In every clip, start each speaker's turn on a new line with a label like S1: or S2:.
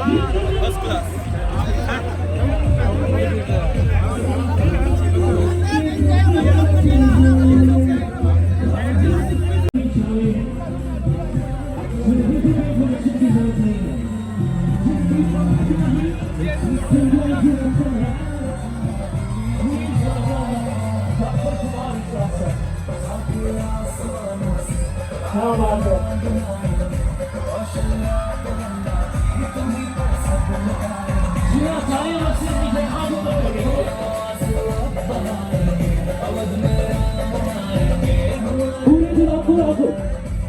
S1: First class.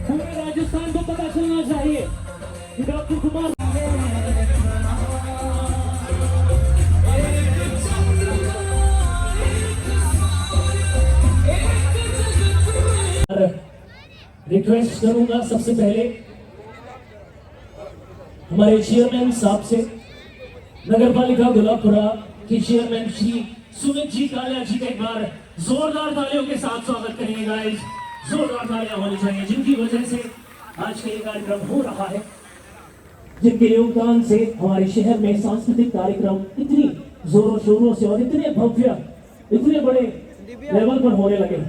S2: पूरे राजस्थान को पता चलना चाहिए कि डॉक्टर कुमार रिक्वेस्ट करूंगा सबसे पहले हमारे चेयरमैन साहब से, नगर पालिका गुलाबपुरा के चेयरमैन श्री सुमित जी कालिया जी का एक बार जोरदार तालियों के साथ स्वागत करेंगे गाइस। जोरदार तालियां होनी चाहिए, जिनकी वजह से आज का ये कार्यक्रम हो रहा है, जिनके योगदान से हमारे शहर में सांस्कृतिक कार्यक्रम इतनी जोरों शोरों से और इतने भव्य, इतने बड़े लेवल पर होने लगे।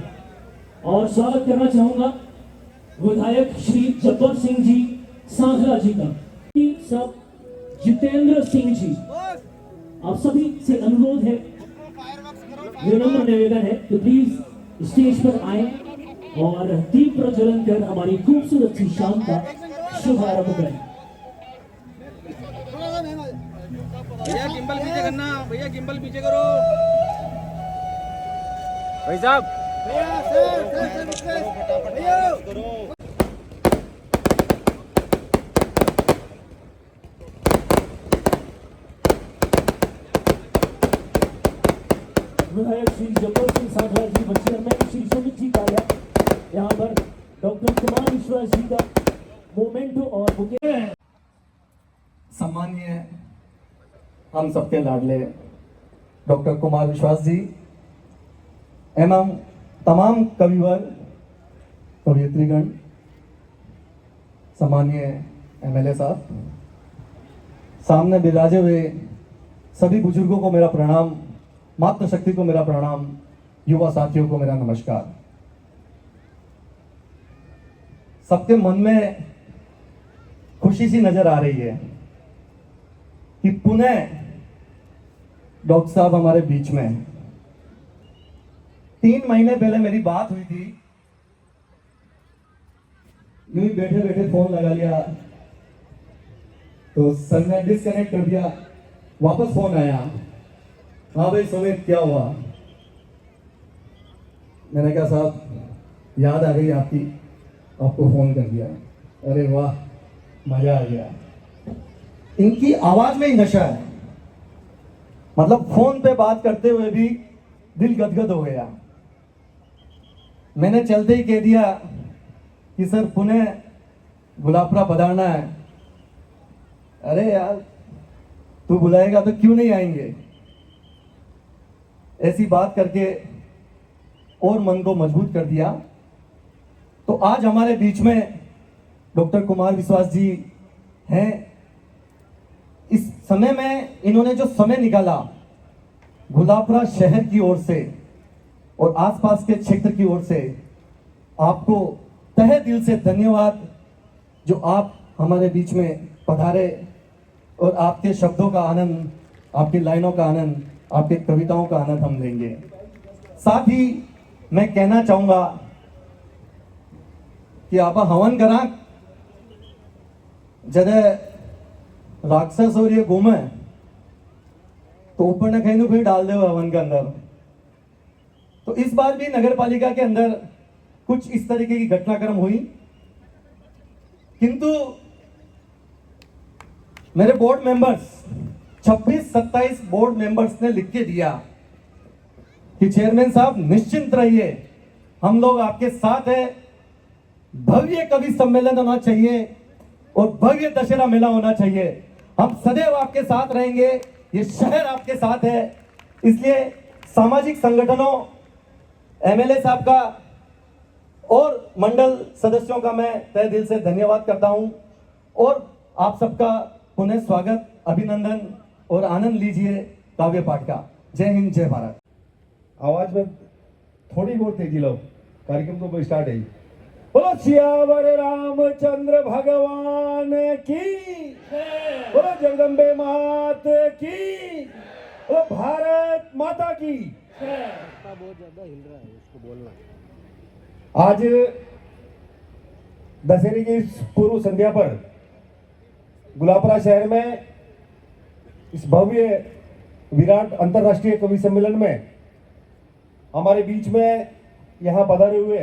S2: और स्वागत करना चाहूंगा विधायक श्री जब्बर सिंह जी सांखला जी का, सब जितेंद्र सिंह जी, आप सभी से अनुरोध है, विनम्र निवेदन है कि प्लीज स्टेज पर आए और दीप प्रज्वलन कर हमारी खूबसूरत सी शाम का शुभारंभ करें।
S1: भैया गिम्बल पीछे करना, भैया गिम्बल पीछे करो भाई साहब।
S2: विधायक श्री जब्बर सिंह सांखला जी, चेयरमैन श्री सुमित जी कालिया, यहाँ पर डॉक्टर कुमार विश्वास जी का मोमेंटो और बुके।
S3: सम्मानीय हम सबके लाडले डॉक्टर कुमार विश्वास जी एवं तमाम कविवर कवयित्रीगण, सम्मानीय एमएलए साहब, सामने विराजे हुए सभी बुजुर्गों को मेरा प्रणाम, मातृशक्ति को मेरा प्रणाम, युवा साथियों को मेरा नमस्कार। सबके मन में खुशी सी नजर आ रही है कि पुनः डॉक्टर साहब हमारे बीच में हैं। 3 महीने पहले मेरी बात हुई थी, यूं ही बैठे बैठे फोन लगा लिया तो सर ने डिस्कनेक्ट कर दिया, वापस फोन आया, हाँ भाई सुमित क्या हुआ। मैंने कहा साहब याद आ गई आपकी, आपको फोन कर दिया। अरे वाह मजा आ गया। इनकी आवाज में ही नशा है, मतलब फोन पे बात करते हुए भी दिल गदगद हो गया। मैंने चलते ही कह दिया कि सर पुणे गुलाबपुरा पधारना है। अरे यार तू बुलाएगा तो क्यों नहीं आएंगे। ऐसी बात करके और मन को मजबूत कर दिया। तो आज हमारे बीच में डॉक्टर कुमार विश्वास जी हैं। इस समय में इन्होंने जो समय निकाला गुलाबपुरा शहर की ओर से और आसपास के क्षेत्र की ओर से, आपको तहे दिल से धन्यवाद जो आप हमारे बीच में पधारे और आपके शब्दों का आनंद, आपकी लाइनों का आनंद, आपके कविताओं का आनंद हम लेंगे। साथ ही मैं कहना चाहूंगा कि आप हवन करा जदे राक्षस और ये घूमे तो ऊपर न कहीं फिर डाल दे हवन के अंदर। तो इस बार भी नगर पालिका के अंदर कुछ इस तरीके की घटनाक्रम हुई, किंतु मेरे बोर्ड मेंबर्स 26-27 बोर्ड मेंबर्स ने लिख के दिया कि चेयरमैन साहब निश्चिंत रहिए, हम लोग आपके साथ हैं। भव्य कवि सम्मेलन होना चाहिए और भव्य दशहरा मेला होना चाहिए। हम सदैव आपके साथ रहेंगे, ये शहर आपके साथ है। इसलिए सामाजिक संगठनों, एमएलए साहब का और मंडल सदस्यों का मैं तहे दिल से धन्यवाद करता हूं और आप सबका पुनः स्वागत, अभिनंदन और आनंद लीजिए काव्य पाठ का। जय हिंद, जय भारत।
S4: आवाज में थोड़ी बहुत तेजी लो, कार्यक्रम तो स्टार्ट है। बोलो सियावर रामचंद्र भगवान की, बोलो जगदम्बे मात की, बोलो भारत माता की।
S1: बहुत ज्यादा हिल रहा है, उसको बोलना।
S4: आज दशहरे की इस पूर्व संध्या पर गुलाबपुरा शहर में इस भव्य विराट अंतर्राष्ट्रीय कवि सम्मेलन में हमारे बीच में यहाँ पधारे हुए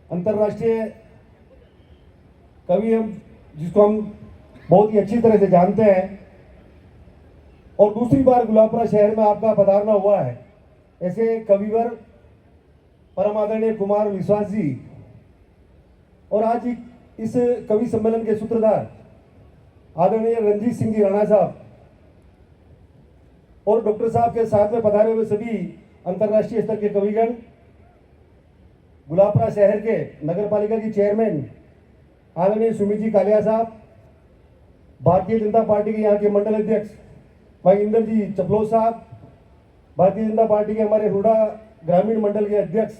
S4: अंतर्राष्ट्रीय कवि हम जिसको हम बहुत ही अच्छी तरह से जानते हैं और दूसरी बार गुलाबपुरा शहर में आपका पधारना हुआ है, ऐसे कविवर परम आदरणीय कुमार विश्वास जी और आज इस कवि सम्मेलन के सूत्रधार आदरणीय रणजीत सिंह जी राणा साहब और डॉक्टर साहब के साथ में पधारे हुए सभी अंतर्राष्ट्रीय स्तर के कविगण, गुलाबपुरा शहर के नगर पालिका की चेयरमैन आदरणीय सुमित जी कालिया साहब, भारतीय जनता पार्टी के यहाँ के मंडल अध्यक्ष भाई इंदर जी चपलोद साहब, भारतीय जनता पार्टी के हमारे हुडा ग्रामीण मंडल के अध्यक्ष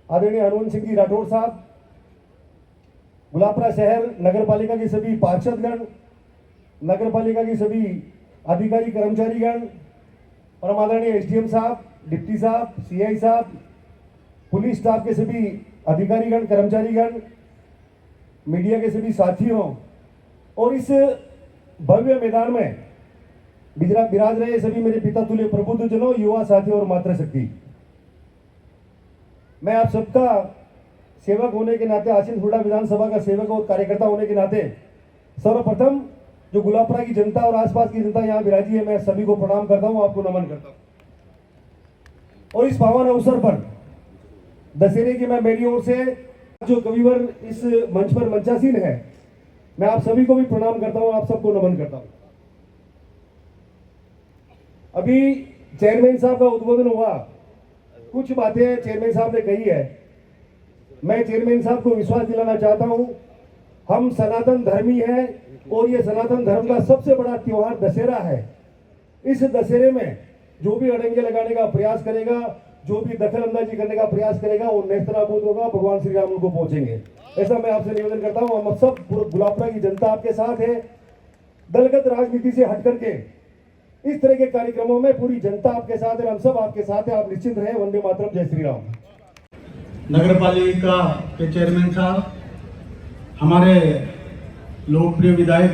S4: आदरणीय हनुमान सिंह जी राठौड़ साहब, गुलाबपुरा शहर नगर पालिका के सभी पार्षदगण, नगर पालिका की सभी अधिकारी कर्मचारीगण, परम आदरणीय एसडीएम साहब, डिप्टी साहब, सीआई साहब, पुलिस स्टाफ के सभी अधिकारीगण कर्मचारीगण, मीडिया के सभी साथियों और इस भव्य मैदान में विराज रहे सभी मेरे पिता तुल्य प्रबुद्धजनों, युवा साथियों और मातृशक्ति, मैं आप सबका सेवक होने के नाते, आसीन हुडा विधानसभा का सेवक और कार्यकर्ता होने के नाते सर्वप्रथम जो गुलाबपुरा की जनता और आसपास की जनता यहाँ विराजी है, मैं सभी को प्रणाम करता हूँ, आपको नमन करता हूँ। और इस पावन अवसर पर दशहरे की मैं मेरी ओर से जो कविवर इस मंच पर मंचासीन है, मैं आप सभी को भी प्रणाम करता हूँ, आप सबको नमन करता हूँ। अभी चेयरमैन साहब का उद्बोधन हुआ, कुछ बातें चेयरमैन साहब ने कही है, मैं चेयरमैन साहब को विश्वास दिलाना चाहता हूं, हम सनातन धर्मी हैं और ये सनातन धर्म का सबसे बड़ा त्योहार दशहरा है। इस दशहरे में जो भी अड़ंगे लगाने का प्रयास करेगा, जो भी दखल अंदाजी करने का प्रयास करेगा, वो नेस्तनाबूद होगा, भगवान श्री राम को पहुंचेंगे, ऐसा मैं आपसे निवेदन करता हूं। हम सब गुलाबपुरा की जनता आपके साथ है, दलगत राजनीति से हट करके इस तरह के कार्यक्रमों में पूरी जनता आपके साथ है, हम सब आपके साथ है, आप निश्चिंत रहे। वंदे मातरम, जय श्री राम।
S5: नगर पालिका के चेयरमैन साहब, हमारे लोकप्रिय विधायक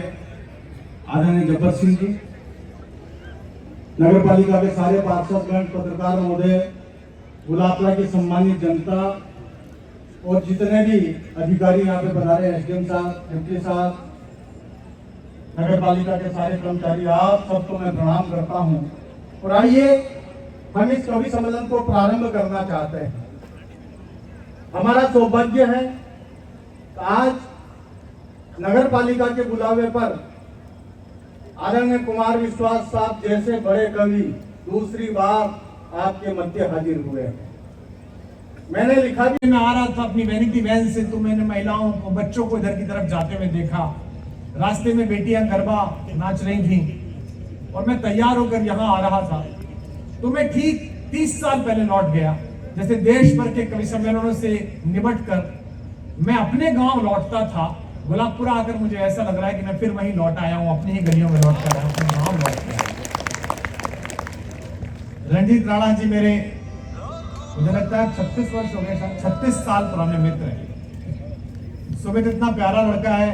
S5: आदरणीय जब्बर सिंह जी, नगर पालिका के सारे पार्षदगण, पत्रकार महोदय, गुलाबपुरा की सम्मानित जनता और जितने भी अधिकारी यहाँ पे पधारे, एसडीएम साहब, डिप्टी साहब, नगर पालिका के सारे कर्मचारी, आप सबको मैं प्रणाम करता हूँ। और आइए हम इस कवि सम्मेलन को प्रारंभ करना चाहते हैं। हमारा सौभाग्य है कि आज नगर पालिका के बुलावे पर आदरणीय कुमार विश्वास साहब जैसे बड़े कवि दूसरी बार आपके मध्य हाजिर हुए। मैंने लिखा भी,
S2: मैं आ रहा था अपनी वैनिटी वैन से, तो मैंने महिलाओं को, बच्चों को इधर की तरफ जाते हुए देखा। रास्ते में बेटियां गरबा नाच रही थी और मैं तैयार होकर यहाँ आ रहा था, तो मैं ठीक 30 साल पहले लौट गया। जैसे देश भर के कवि सम्मेलनों से निपट कर मैं अपने गांव लौटता था, गुलाबपुरा आकर मुझे ऐसा लग रहा है कि मैं फिर वहीं लौट आया हूँ, अपनी ही गलियों में लौट कर आया हूँ, अपने गांव लौट के आया। रणजीत राणा जी मेरे, मुझे लगता है 36 वर्ष हो गए, 36 साल पुराने मित्र हैं। सुमित इतना प्यारा लड़का है,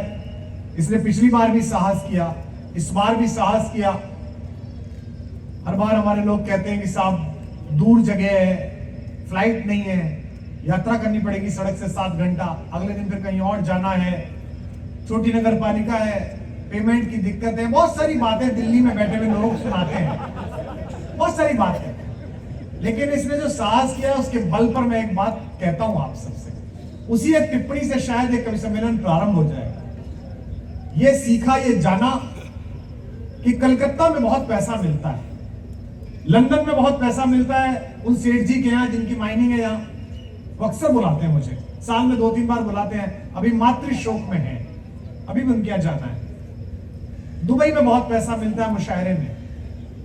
S2: इसने पिछली बार भी साहस किया, इस बार भी साहस किया। हर बार हमारे लोग कहते हैं कि साहब दूर जगह है, फ्लाइट नहीं है, यात्रा करनी पड़ेगी सड़क से 7 घंटा, अगले दिन फिर कहीं और जाना है, छोटी नगर पालिका है, पेमेंट की दिक्कत है, बहुत सारी बातें दिल्ली में बैठे हुए लोग सुनाते हैं, बहुत सारी बातें। लेकिन इसने जो साहस किया उसके बल पर मैं एक बात कहता हूं आप सबसे, उसी एक टिप्पणी से शायद एक कवि सम्मेलन प्रारंभ हो जाएगा। ये सीखा, ये जाना कि कलकत्ता में बहुत पैसा मिलता है, लंदन में बहुत पैसा मिलता है, उन सेठ जी के यहाँ जिनकी माइनिंग है यहाँ, वो अक्सर बुलाते हैं मुझे, साल में 2-3 बार बुलाते हैं। अभी मातृ शोक में है, अभी भी उनके यहाँ जाना है।
S6: दुबई में बहुत पैसा मिलता है मुशायरे में,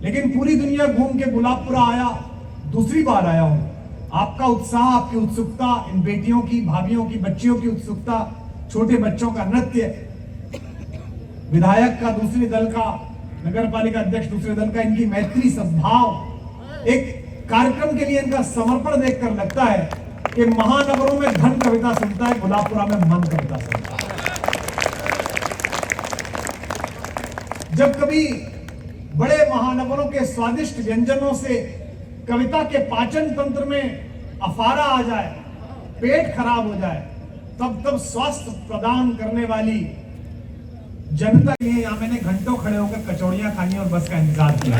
S6: लेकिन पूरी दुनिया घूम के गुलाबपुरा आया, दूसरी बार आया हूं। आपका उत्साह, आपकी उत्सुकता, इन बेटियों की, भाभियों की, बच्चियों की उत्सुकता, छोटे बच्चों का नृत्य, विधायक का दूसरे दल का, नगर पालिका अध्यक्ष दूसरे दल का, इनकी मैत्री सद्भाव, एक कार्यक्रम के लिए इनका समर्पण देखकर लगता है कि महानगरों में घन कविता सुनता है, गुलाबपुरा में मन कविता सुनता है। जब कभी बड़े महानगरों के स्वादिष्ट व्यंजनों से कविता के पाचन तंत्र में अफारा आ जाए, पेट खराब हो जाए, तब स्वास्थ्य प्रदान करने वाली जनता के लिए यहां मैंने घंटों खड़े होकर कचौड़ियां खानी और बस का इंतजार किया।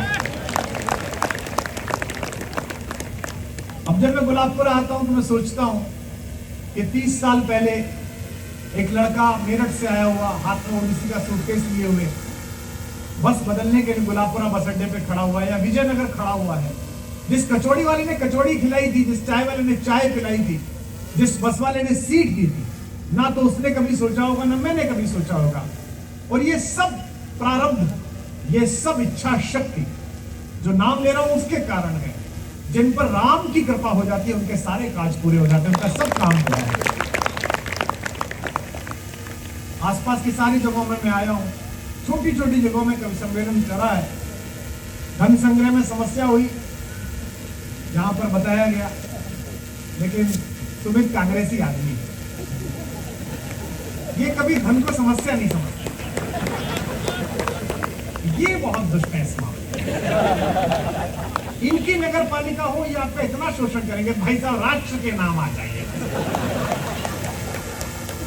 S6: अब जब मैं गुलाबपुरा आता हूं तो मैं सोचता हूं कि 30 साल पहले एक लड़का मेरठ से आया हुआ, हाथ में ओडिसी का सूटकेस लिए हुए, बस बदलने के लिए गुलाबपुरा बस अड्डे पे खड़ा हुआ है या विजयनगर खड़ा हुआ है। जिस कचौड़ी वाले ने कचौड़ी खिलाई थी, जिस चाय वाले ने चाय पिलाई थी, जिस बस वाले ने सीट दी थी, ना तो उसने कभी सोचा होगा ना मैंने कभी सोचा होगा। और ये सब प्रारब्ध, ये सब इच्छा शक्ति जो नाम ले रहा हूं उसके कारण है। जिन पर राम की कृपा हो जाती है उनके सारे काज पूरे हो जाते हैं, उनका सब काम पूरा है। आसपास की सारी जगहों में मैं आया हूं, छोटी छोटी जगहों में कवि सम्मेलन करा है। धन संग्रह में समस्या हुई जहां पर बताया गया, लेकिन सुमित कांग्रेसी आदमी है, ये कभी धन को समस्या नहीं समझता, ये बहुत दुष्ट है इस मामले। इनकी नगर पालिका हो, ये आपका इतना शोषण करेंगे, भाई साहब राष्ट्र के नाम आ जाइए।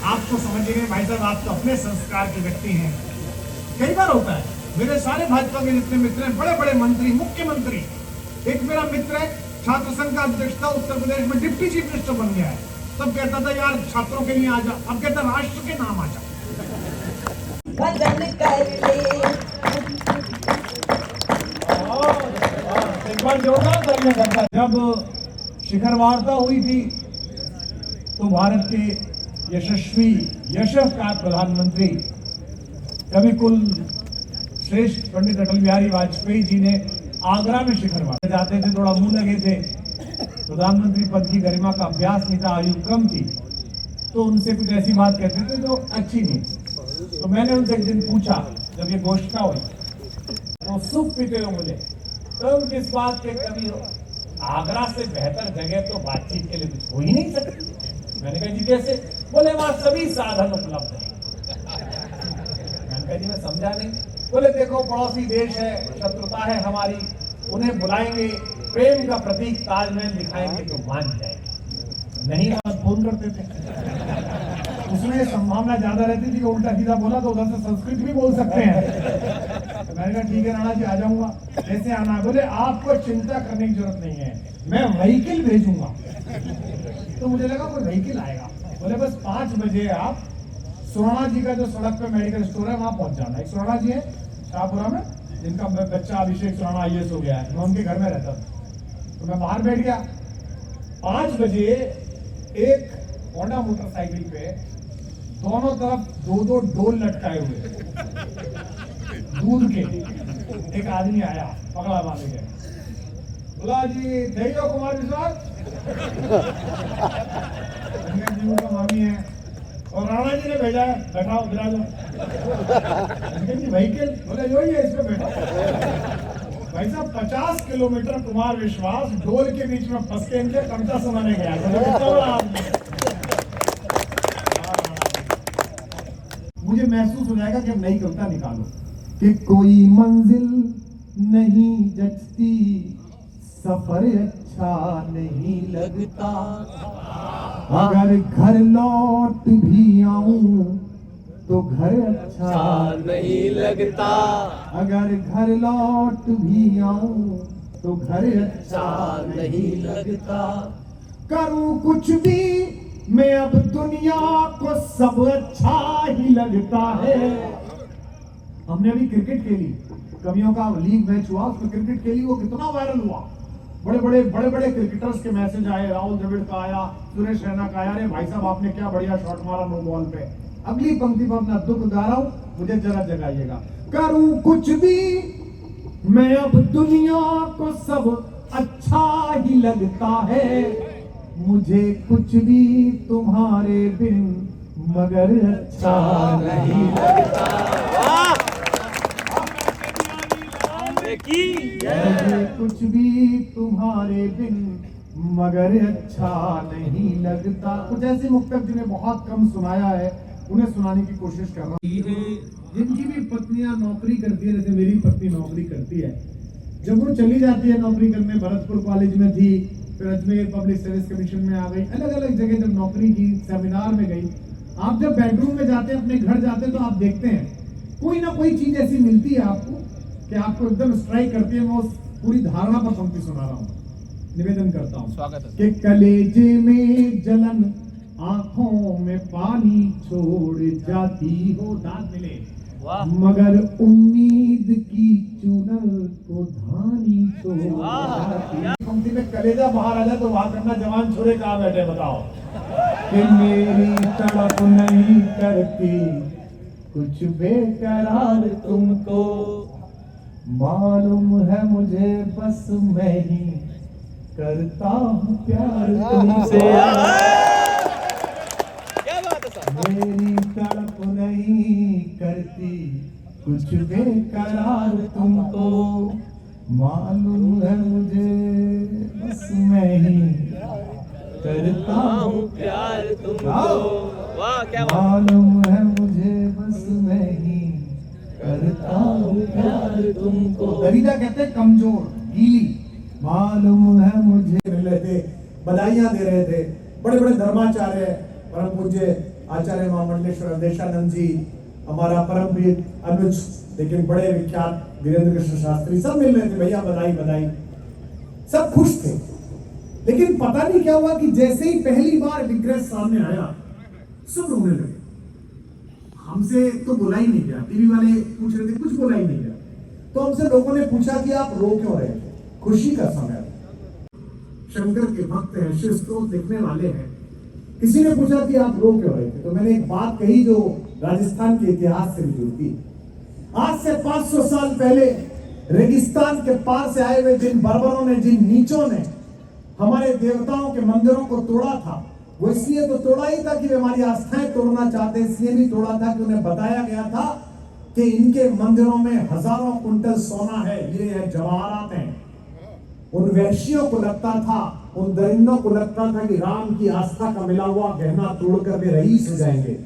S6: आप तो समझिए भाई साहब, आप तो अपने संस्कार के व्यक्ति हैं। कई बार होता है, मेरे सारे भाजपा के जितने मित्र हैं, बड़े बड़े मंत्री, मुख्यमंत्री, एक मेरा मित्र है छात्र संघ का अध्यक्ष था, उत्तर प्रदेश में डिप्टी चीफ मिनिस्टर बन गया है। तब कहता था यार छात्रों के लिए आ जा, अब कहता राष्ट्र के नाम आ जा। एक बार जोरदार तालियां करता। जब शिखर वार्ता हुई थी तो भारत के यशस्वी यशस्वी प्रधानमंत्री कवि कुल श्रेष्ठ पंडित अटल बिहारी वाजपेयी जी ने आगरा में शिखर वार्ता जाते थे, थोड़ा मुंह लगे थे, प्रधानमंत्री पद की गरिमा का अभ्यास नहीं था, आयु कम थी, तो उनसे कुछ ऐसी बात कहते थे जो अच्छी नहीं। तो मैंने उनसे एक दिन पूछा, जब ये गोष्ठा हुई तो सुख पीते हो मुझे, तो किस बात के कवि हो? आगरा से बेहतर जगह तो बातचीत के लिए कुछ हो ही नहीं सकती। मैंने कहा जी कैसे? बोले वहां सभी साधन उपलब्ध है। मैंने कहा जी मैं समझा नहीं। बोले देखो पड़ोसी देश है, शत्रुता है हमारी, उन्हें बुलाएंगे, प्रेम का प्रतीक ताजमहल दिखाएंगे तो मान जाएंगे। नहीं बात फोन करते थे, उसमें संभावना ज्यादा रहती थी कि उल्टा सीधा बोला तो उधर से संस्कृत भी बोल सकते हैं। तो मैंने कहा ठीक है राणा जी आ जाऊंगा, कैसे आना है? बोले आपको चिंता करने की जरूरत नहीं है, मैं व्हीकल भेजूंगा। तो मुझे लगा कोई व्हीकल आएगा। बोले बस 5 बजे आप सुराणा जी का जो सड़क पे मेडिकल स्टोर है वहां पहुंच जाना। एक सुराणा जी है शाहपुरा में, जिनका बच्चा अभिषेक सुराणा IAS हो गया है, मैं उनके घर में रहता था। तो मैं बाहर बैठ गया। 5 बजे एक होंडा मोटरसाइकिल पे दोनों तरफ 2-2 डोल लटकाए हुए दूध के, एक आदमी आया पगला बांधे गए, बोला जी देखो कुमार विश्वास जी का मामी है और राणा जी ने भेजा है, बैठाओ बिरा दो। व्हीकल बोले जो ही है इसमें बैठा। भाई साहब 50 किलोमीटर कुमार विश्वास डोल के बीच में फंस के इनके कविता सुनाने गया। मुझे महसूस हो जाएगा कि अब नई कविता निकालो कि कोई मंजिल नहीं जचती, सफर अच्छा नहीं लगता, अगर घर लौट भी आऊं तो घर अच्छा नहीं लगता, अगर घर लौट भी आऊं तो घर अच्छा नहीं लगता, करूं कुछ भी मैं अब दुनिया को सब अच्छा ही लगता है। हमने अभी क्रिकेट खेली, कवियों का लीग मैच हुआ, उसमें क्रिकेट खेली, वो कितना वायरल हुआ। बड़े बड़े क्रिकेटर्स के मैसेज आए, राहुल द्रविड़ का आया, सुरेश रैना का आया, अरे भाई साहब आपने क्या बढ़िया शॉट मारा नो बॉल पे। अगली पंक्ति पर अपना दुख गा रहा हूं, मुझे जरा जगाइएगा।
S4: करूं कुछ भी मैं, अब दुनिया को सब अच्छा ही लगता है, मुझे कुछ भी तुम्हारे बिन मगर अच्छा नहीं लगता। मुझे कुछ भी तुम्हारे बिन मगर अच्छा नहीं लगता। कुछ ऐसे मुक्तक जिन्हें बहुत कम सुनाया है, उन्हें सुनाने की कोशिश कर रहा हूँ। जिनकी भी पत्नियां नौकरी करती है, जैसे मेरी पत्नी नौकरी करती है, जब वो चली जाती है नौकरी करने, भरतपुर कॉलेज में थी, फिर अजमेर पब्लिक सर्विस कमीशन में आ गई, अलग अलग जगह जब नौकरी की, सेमिनार में गई। आप जब बेडरूम में जाते हैं, अपने घर जाते हैं, तो आप देखते हैं कोई ना कोई चीज ऐसी मिलती है आपको कि आपको एकदम स्ट्राइक करती है। मैं उस पूरी धारणा पर पंक्ति सुना रहा हूँ, निवेदन करता हूँ कि कलेजे में जलन, आंखों में पानी छोड़ जाती हो, दांत मिले मगर उम्मीद की चुनर को धानी छोड़ जाती। पंक्ति में कलेजा बाहर आ जाए तो वहां करना, जवान छोरे कहाँ बैठे बताओ। कि मेरी तड़प नहीं करती कुछ बेकरार तुमको, मालूम है मुझे बस मैं ही करता हूँ प्यार तुमसे। मेरी तड़प नहीं करती कुछ बेकरार तुमको, मालूम है मुझे बस मैं ही करता हूँ प्यार तुमको। वाह क्या मालूम है मुझे बस मैं ही करता हूँ प्यार तुमको। दरीदा कहते हैं कमजोर, गीली। मालूम है मुझे मिल रहे थे, बधाइयां दे रहे थे बड़े बड़े धर्माचार्य, परम पूज्य आचार्य महामंडलेश्वर अवधेशानंद जी, हमारा परम प्रिय अनुज, लेकिन बड़े विख्यात वीरेंद्र कृष्ण शास्त्री, सब मिल रहे थे, भैया बधाई बधाई, सब खुश थे। लेकिन पता नहीं क्या हुआ कि जैसे ही पहली बार विग्रह सामने आया, सब रोने लगे। हमसे तो बोला ही नहीं गया, टीवी वाले पूछ रहे थे, कुछ बोला ही नहीं गया। तो हमसे लोगों ने पूछा कि आप रो क्यों रहे थे, खुशी का समय, शंकर के भक्त हैं, शिव स्तोत्र लिखने वाले हैं, किसी ने पूछा कि आप रो क्यों रहे थे। तो मैंने एक बात कही जो राजस्थान के इतिहास से भी जुड़ती। आज से 500 साल पहले रेगिस्तान के पार से आए हुए जिन बर्बरों ने, जिन नीचों ने हमारे देवताओं के मंदिरों को तोड़ा था, वो इसलिए तो तोड़ा ही था कि वे हमारी आस्थाएं तोड़ना चाहते, इसलिए भी तोड़ा था कि उन्हें बताया गया था कि इनके मंदिरों में हजारों कुंटल सोना है, ये है जवाहरात हैं। उन वैश्यों को लगता था, उन दरिंदों को लगता था कि राम की आस्था का मिला हुआ गहना तोड़कर वे रईस हो जाएंगे।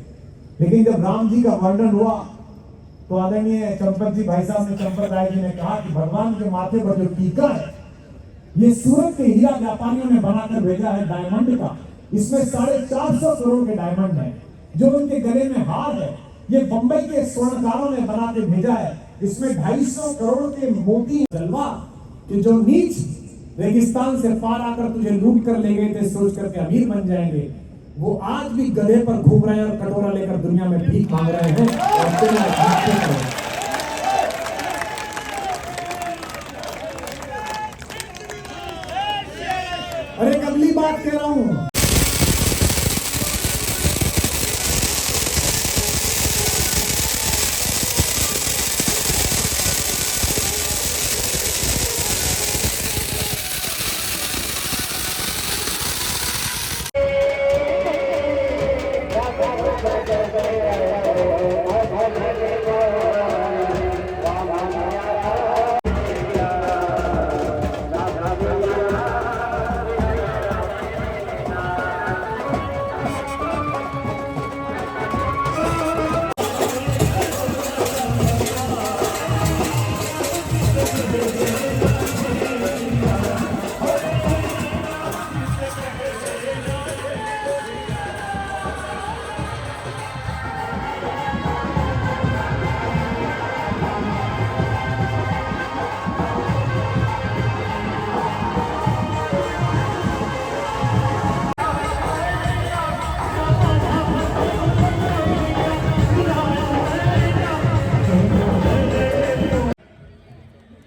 S4: लेकिन जब राम जी का वर्णन हुआ तो आदरणीय चंपक जी, भाई साहब ने, चंपक राय जी ने कहा कि भगवान के माथे पर जो टीका है, ये सूरत के हीरा व्यापारियों ने बनाकर भेजा है, डायमंड का। इसमें 450 करोड़ के डायमंड है। जो उनके गले में हार है, ये बंबई के स्वर्णकारों ने बना के भेजा है। इसमें 250 करोड़ के मोती जलवा कि जो नीच रेगिस्तान से पार आकर तुझे लूट कर ले गए थे, सोच करके अमीर बन जाएंगे, वो आज भी गधे पर घूम रहे हैं और कटोरा लेकर दुनिया में भीख मांग रहे हैं। अरे अगली बात कह रहा हूं,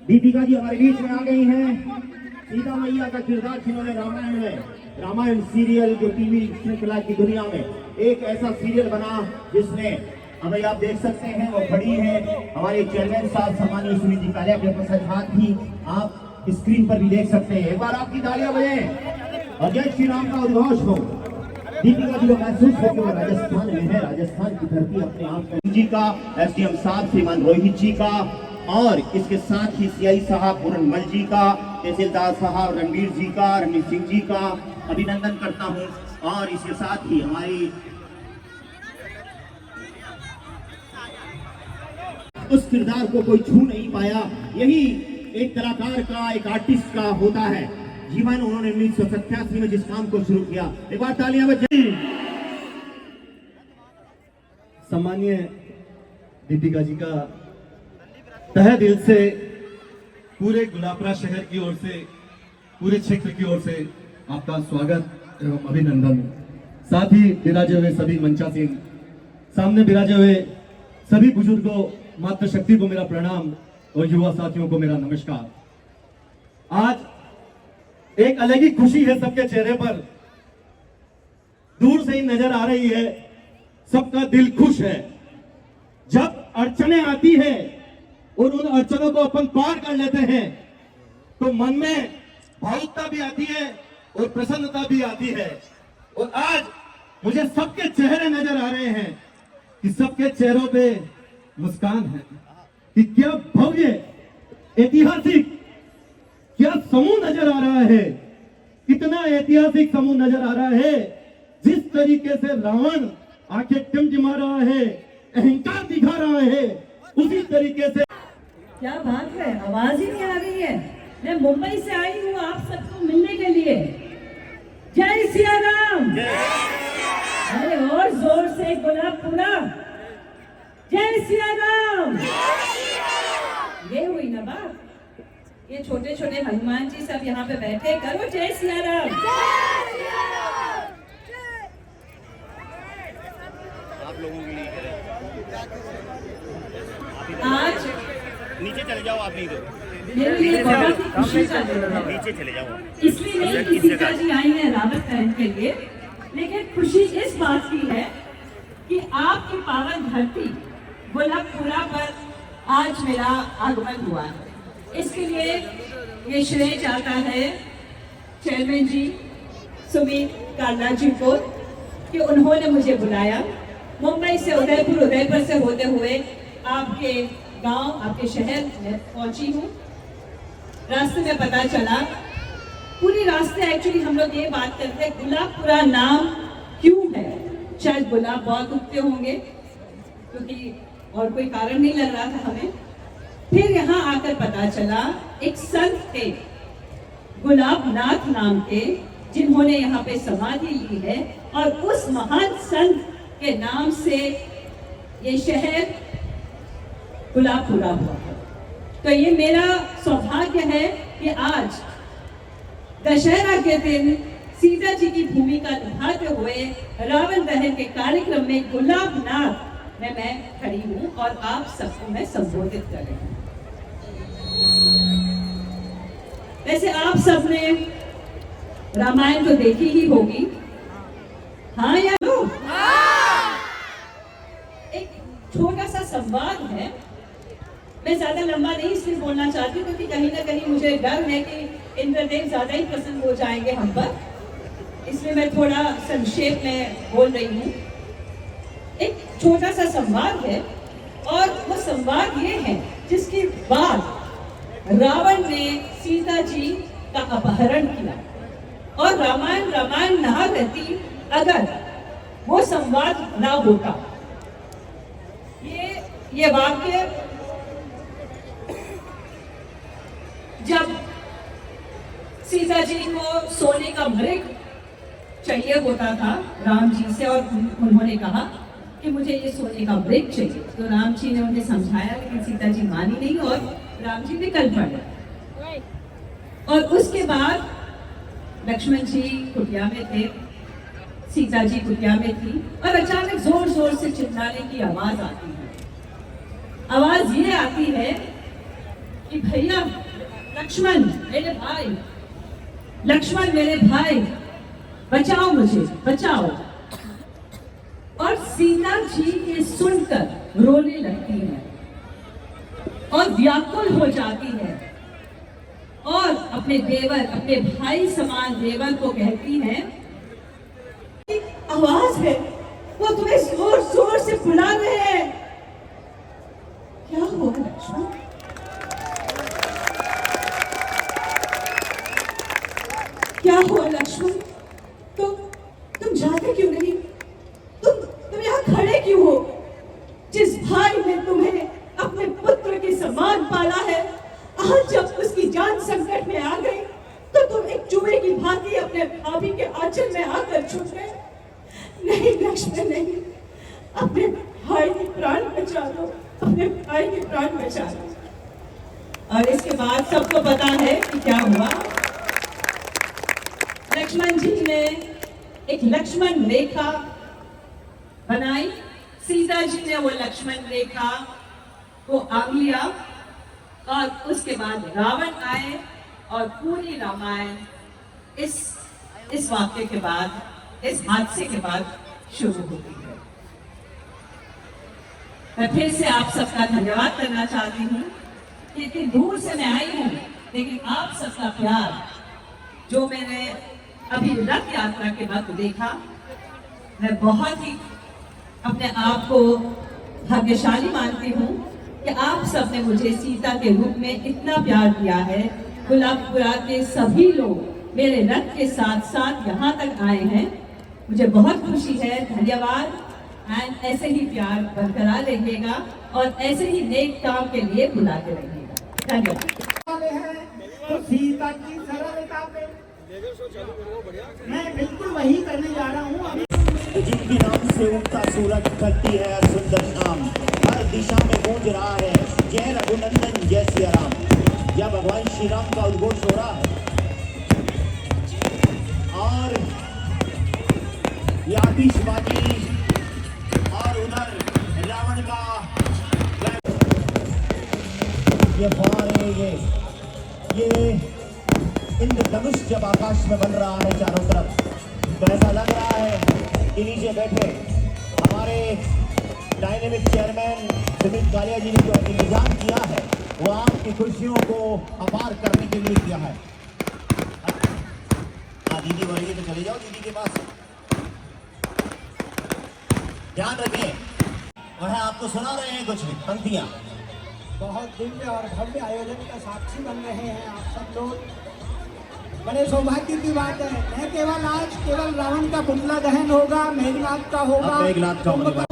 S7: दीपिका जी हमारे बीच में आ गई हैं। सीता मैया का किरदार जिन्होंने रामायण में, रामायण सीरियल जो टीवी श्रृंखला की दुनिया में एक ऐसा सीरियल बना जिसने अभी आप देख सकते हैं वो खड़ी है हमारे चेयरमैन साहब सम्मानीय सुमित जी कालिया के साथ ही आप स्क्रीन पर भी देख सकते हैं। एक बार आपकी तालियां बजें और जय श्री राम का उद्घोष हो। दीपिका जी को महसूस हो कि वो राजस्थान में है, राजस्थान की धरती अपने आप में जी का, एसडीएम साहब श्रीमान रोहित जी का और इसके साथ ही सीआई साहब पूरनमल जी का, तहसीलदार साहब रणवीर जी का, रणवीर सिंह जी का अभिनंदन करता हूं। और इसके साथ ही हमारी उस किरदार को कोई छू नहीं पाया, यही एक कलाकार का, एक आर्टिस्ट का होता है जीवन। उन्होंने 1987 में जिस काम को शुरू किया, एक बार तालियां बजाएं।
S3: सम्मानीय दीपिका जी का तहे दिल से पूरे गुलाबपुरा शहर की ओर से, पूरे क्षेत्र की ओर से आपका स्वागत एवं अभिनंदन। साथ ही विराजे हुए सभी मंचासीन, सामने विराजे हुए सभी बुजुर्गों, मातृशक्ति को मेरा प्रणाम और युवा साथियों को मेरा नमस्कार। आज एक अलग ही खुशी है सबके चेहरे पर, दूर से ही नजर आ रही है, सबका दिल खुश है। जब अड़चने आती है और उन अड़चनों को अपन पार कर लेते हैं तो मन में भावुकता भी आती है और प्रसन्नता भी आती है। और आज मुझे सबके चेहरे नजर आ रहे हैं कि सबके चेहरों पे मुस्कान है कि क्या भव्य ऐतिहासिक क्या समूह नजर आ रहा है, कितना ऐतिहासिक समूह नजर आ रहा है। जिस तरीके से रावण आंखें टिमटिमा रहा है, अहंकार दिखा रहा है, उसी तरीके से
S8: क्या बात है, आवाज ही नहीं आ रही है। मैं मुंबई से आई हूँ आप सबको मिलने के लिए। जय सिया राम। अरे और जोर से गुलाबपुरा। जय सिया राम। ये हुई ना बात, ये छोटे छोटे हनुमान जी सब यहाँ पे बैठे, करो जय सिया राम।
S7: आप लोगों के लिए
S8: आज
S7: नीचे चले जाओ, आप नहीं दो,
S8: मेरे लिए बहुत ही खुशी का दिन है।
S7: नीचे चले जाओ।
S8: इसलिए नहीं कि सीता जी आई हैं रावत दहन के लिए, लेकिन खुशी इस बात की है कि आपकी पावन धरती गुलाबपुरा पर आज मेरा आगमन हुआ है। इसके लिए ये श्रेय जाता है चेयरमैन जी सुमित कालिया जी को कि उन्होंने मुझे बुलाया। मुंबई से उदयपुर से होते हुए आपके गांव, आपके शहर में पहुंची हूँ। रास्ते में पता चला, पूरी रास्ते एक्चुअली हम लोग ये बात करते हैं गुलाबपुरा नाम क्यों है। शायद गुलाब बहुत उगते होंगे, क्योंकि और कोई कारण नहीं लग रहा था हमें। फिर यहाँ आकर पता चला एक संत थे गुलाबनाथ नाम के, जिन्होंने यहाँ पे समाधि ली है और उस महान संत के नाम से ये शहर गुलाबपुरा हुआ है। तो ये मेरा सौभाग्य है कि आज दशहरा के दिन सीता जी की भूमिका निभाते हुए रावण दहन के कार्यक्रम में गुलाबनाथ में मैं खड़ी हूँ और आप सबको मैं संबोधित कर रही हूँ। वैसे आप सबने रामायण तो देखी ही होगी, हाँ या नो? एक छोटा सा संवाद है, मैं ज्यादा लंबा नहीं इसलिए बोलना चाहती हूँ क्योंकि कहीं ना कहीं मुझे डर है कि इंद्रदेव ज्यादा ही प्रसन्न हो जाएंगे हम पर, इसलिए मैं थोड़ा संक्षेप में बोल रही हूँ। एक छोटा सा संवाद है और वो संवाद ये है जिसके बाद रावण ने सीता जी का अपहरण किया और रामायण ना रहती अगर वो संवाद ना होता। ये वाक्य जब सीता जी को सोने का मृग चाहिए होता था राम जी से और उन्होंने कहा कि मुझे ये सोने का मृग चाहिए, तो राम जी ने उन्हें समझाया लेकिन सीता जी मानी नहीं और राम जी निकल पड़े। और उसके बाद लक्ष्मण जी कुटिया में थे, सीता जी कुटिया में थी और अचानक जोर जोर से चिल्लाने की आवाज आती है। आवाज ये आती है कि भैया लक्ष्मण मेरे भाई, लक्ष्मण मेरे भाई, बचाओ मुझे, बचाओ। और सीता जी ये सुनकर रोने लगती है और व्याकुल हो जाती है और अपने देवर, अपने भाई समान देवर को कहती है, आवाज है, वो तुम्हें जोर जोर से बुला रहे हैं। क्या हुआ लक्ष्मण? क्या हुआ लक्ष्मण? तुम जाते क्यों नहीं? तुम यहाँ खड़े क्यों हो? जिस भाई ने तुम्हें अपने पुत्र के समान पाला है, आज जब उसकी जान संकट में आ गई तो तुम एक चूहे की भांति अपने भाभी के आंचल में आकर छुप गए। नहीं लक्ष्मण नहीं, अपने भाई के प्राण बचा लो, अपने भाई के प्राण बचा लो। और इसके बाद सबको पता है कि क्या हुआ। लक्ष्मण जी ने एक लक्ष्मण रेखा बनाई, सीता जी ने वो लक्ष्मण रेखा को आग लिया और उसके बाद रावण आए और पूरी रामायण इस वाक्य के बाद, इस हादसे के बाद शुरू होती है। मैं फिर से आप सबका धन्यवाद करना चाहती हूँ कि इतनी दूर से मैं आई हूँ, लेकिन आप सबका प्यार जो मैंने अभी रथ यात्रा के वक्त देखा, मैं बहुत ही अपने आप को भाग्यशाली मानती हूँ कि आप सबने मुझे सीता के रूप में इतना प्यार दिया है। गुलाबपुरा के सभी लोग मेरे रथ के साथ साथ यहाँ तक आए हैं, मुझे बहुत खुशी है। धन्यवाद। एंड ऐसे ही प्यार बरकरार रहिएगा और ऐसे ही नेक काम के लिए बुलाते रहिएगा। धन्यवाद।
S9: तो सीता की सरलता पे मैं बिल्कुल वही करने जा रहा हूँ अभी।
S7: जिनके नाम से उगता सूरज करती है सुंदर शाम, हर दिशा में गूंज रहा है जय रघुनंदन जय सिया राम। यह भगवान श्री राम का उद्घोष हो रहा है और ये आतिशबाजी और उधर रावण का ये फार है, ये इंद्रधनुष जब आकाश में बन रहा है चारों तरफ, तो ऐसा लग रहा है कि नीचे बैठे हमारे डायनेमिक चेयरमैन सुमित कालिया जी ने जो इंतजाम किया है वो आपकी खुशियों को अपार करने के लिए किया है। दीदी बोलेगी तो चले जाओ दीदी के पास, ध्यान रखिए। वह आपको सुना रहे हैं कुछ पंक्तियां।
S9: बहुत दिव्य और भव्य आयोजन का साक्षी बन रहे हैं आप सब लोग। बड़े सौभाग्य की बात है, न केवल आज केवल रावण का पुतला दहन होगा, मेघनाथ का होगा,
S7: मेघनाथ का होगा।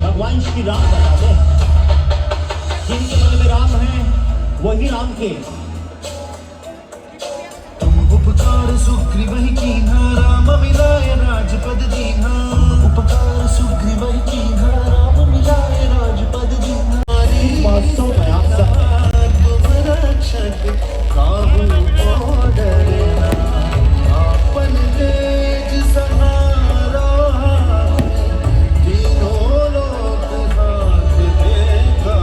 S7: भगवान श्री राम बताते हैं, जिनके मन में राम है वही राम के।
S10: उपकार सुग्रीव कीन्हा राम मिलाय राजपद दीन्हा, उपकार सुग्रीव कीन्हा राम मिलाय राजपद दीन्हा। दशक काबू को डरना आपन तेज सहारा तीनों लोग हाथ देखा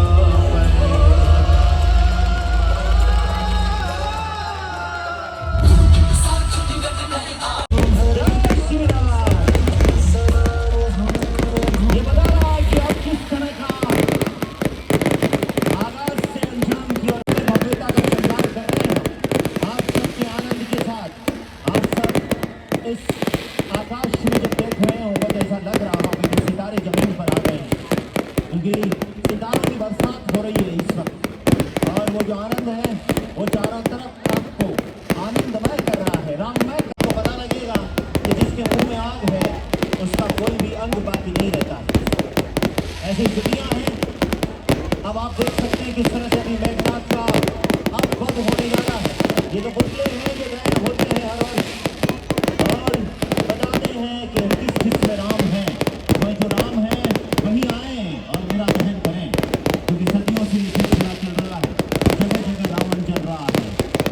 S7: ये बता रहा है कि आप किस तरह का आगाज से अंजाम की ओर भव्यता का श्रृंगार कर रहे हैं। आप सबके आनंद के साथ आप सब इस आकाश में जब देख रहे होंगे तो ऐसा लग रहा होगा कि सितारे जमीन पर आ गए हैं, क्योंकि सितारों की बरसात हो रही है इस वक्त। और वो जो आनंद है वो चारों तरफ आपको आनंदमय कर रहा है, राममय। आपको पता लगेगा कि जिसके मुंह में आग है उसका कोई भी अंग बाकी नहीं रहता है। ऐसी स्थितियां हैं। अब आप देख सकते हैं किस तरह से अभी मेघनाथ का अब वध होने वाला है। ये तो पुतले हैं जो गायब होते हैं हर वर्ष और बताते हैं कि किस किस में राम है। वह जो राम है वही आए और मेरा दहन करें, क्योंकि सदियों से ये सिलसिला चल रहा है। जगह जगह रावण जल रहा है,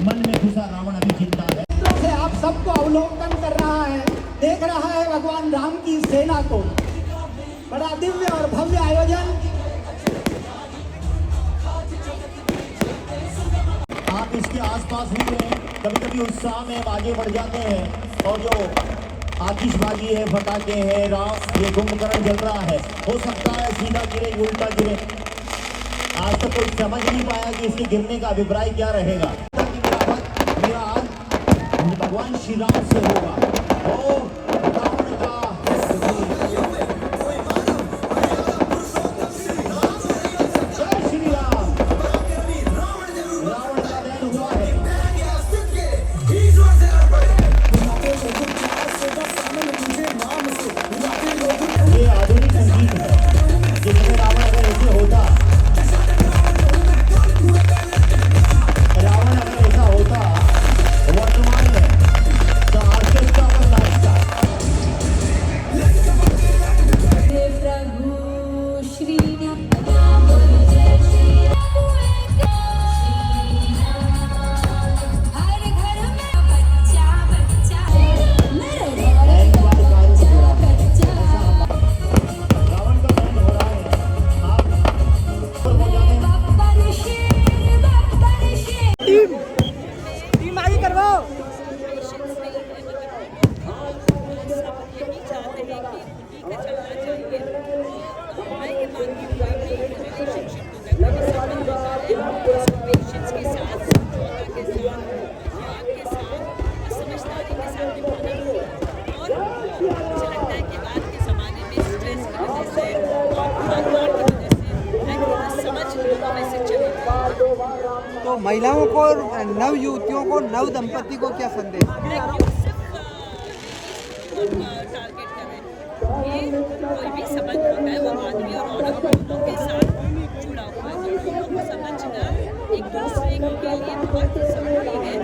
S7: मन में घुसा रावण अभी जिंदा है।
S9: से आप सबको अवलोकन कर रहा है, देख रहा है भगवान राम की सेना को। बड़ा दिव्य और भव्य आयोजन।
S7: आप इसके आसपास ही हैं, कभी कभी उत्साह में हम आगे बढ़ जाते हैं और जो आतिशबाजी है, फटाके हैं, राम ये कुंभकर्ण जल रहा है, हो सकता है सीधा गिरे उल्टा गिरे। आज तक कोई समझ नहीं पाया कि इसके गिरने का अभिप्राय क्या रहेगा। मेरा आज भगवान श्री राम से होगा। ओ रावण का जय श्री राम। रावण का दहन हुआ है। ये आधुनिक संगीत है जिसमें रावण अगर ऐसे होता, रावण अगर ऐसा होता वर्तमान में तो ऑर्केस्ट्रा पर नाचता।
S8: प्रभु श्री हर घर में बच्चा बच्चा
S7: रावण का दहन हो रहा है। आप ऊपर हो जाते हैं।
S9: टीम आगे करवाओ।
S1: तो महिलाओं को, नव युवतियों को, नव दंपति को क्या संदेश?
S8: टारगेट कर रहे हैं। ये कोई भी संबंध होता है वो आदमी और औरत दोनों के साथ जुड़ा हुआ है। दोनों को समझना एक दूसरे के लिए बहुत जरूरी है।